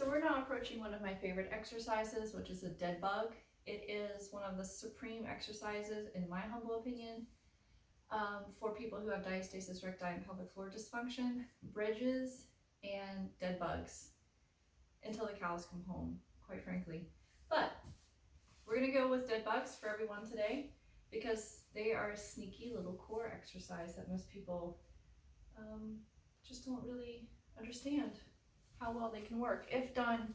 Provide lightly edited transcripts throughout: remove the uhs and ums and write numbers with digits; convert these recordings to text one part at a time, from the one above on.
So we're now approaching one of my favorite exercises, which is a dead bug. It is one of the supreme exercises, in my humble opinion, for people who have diastasis, recti, and pelvic floor dysfunction, bridges, and dead bugs, until the cows come home, quite frankly. But we're gonna go with dead bugs for everyone today, because they are a sneaky little core exercise that most people just don't really understand how well they can work if done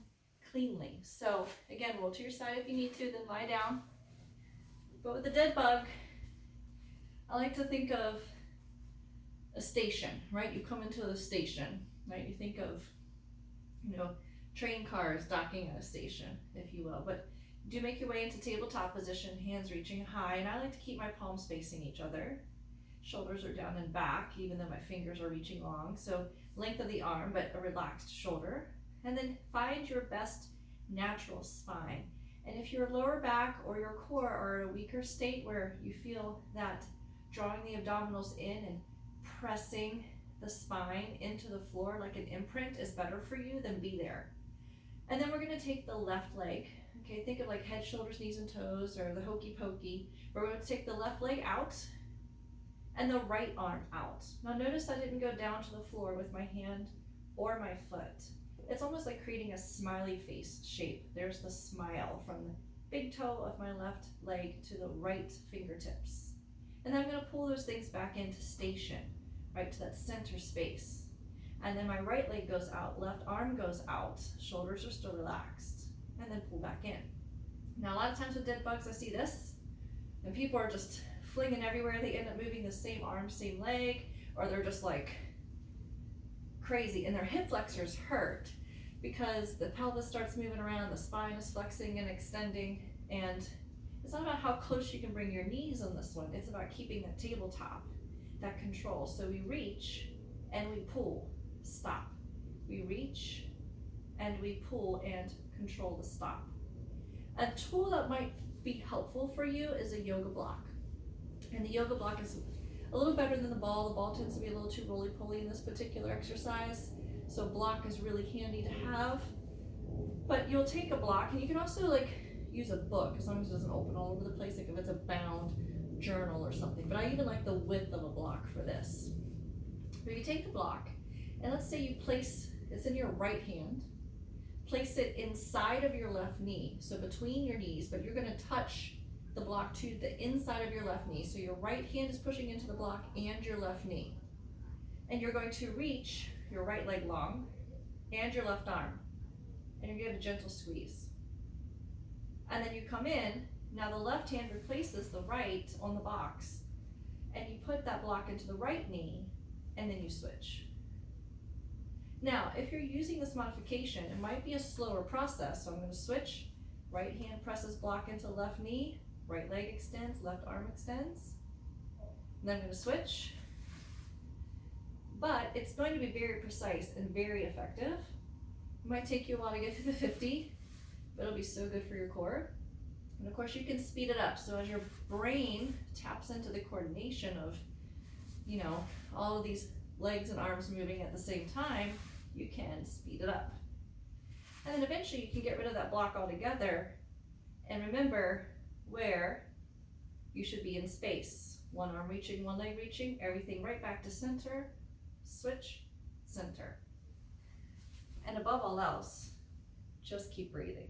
cleanly. So again, roll to your side if you need to, then lie down. But with the dead bug, I like to think of a station, right? You come into the station, right? You think of, train cars docking at a station, if you will. But do make your way into tabletop position, hands reaching high, and I like to keep my palms facing each other. Shoulders are down and back, even though my fingers are reaching long. So length of the arm, but a relaxed shoulder. And then find your best natural spine. And if your lower back or your core are in a weaker state where you feel that drawing the abdominals in and pressing the spine into the floor like an imprint is better for you, then be there. And then we're gonna take the left leg. Okay, think of like head, shoulders, knees, and toes, or the hokey pokey. We're going to take the left leg out and the right arm out. Now notice I didn't go down to the floor with my hand or my foot. It's almost like creating a smiley face shape. There's the smile from the big toe of my left leg to the right fingertips. And then I'm gonna pull those things back into station, right to that center space. And then my right leg goes out, left arm goes out, shoulders are still relaxed, and then pull back in. Now a lot of times with dead bugs I see this, and people are just flinging everywhere. They end up moving the same arm, same leg, or they're just like crazy, and their hip flexors hurt because the pelvis starts moving around, the spine is flexing and extending, and it's not about how close you can bring your knees on this one, it's about keeping that tabletop, that control. So we reach and we pull, stop. We reach and we pull and control the stop. A tool that might be helpful for you is a yoga block. And the yoga block is a little better than the ball. The ball tends to be a little too roly-poly in this particular exercise. So block is really handy to have. But you'll take a block, and you can also use a book, as long as it doesn't open all over the place, like if it's a bound journal or something. But I even like the width of a block for this. But you take the block, and let's say you place, it's in your right hand, place it inside of your left knee, so between your knees, but you're gonna touch the block to the inside of your left knee. So your right hand is pushing into the block and your left knee. And you're going to reach your right leg long and your left arm. And you're gonna give a gentle squeeze. And then you come in, now the left hand replaces the right on the box, and you put that block into the right knee, and then you switch. Now, if you're using this modification, it might be a slower process. So I'm gonna switch, right hand presses block into left knee, right leg extends, left arm extends. And then I'm gonna switch. But it's going to be very precise and very effective. It might take you a while to get to the 50, but it'll be so good for your core. And of course you can speed it up. So as your brain taps into the coordination of, all of these legs and arms moving at the same time, you can speed it up. And then eventually you can get rid of that block altogether, and remember where you should be in space. One arm reaching, one leg reaching, everything right back to center, switch, center. And above all else, just keep breathing.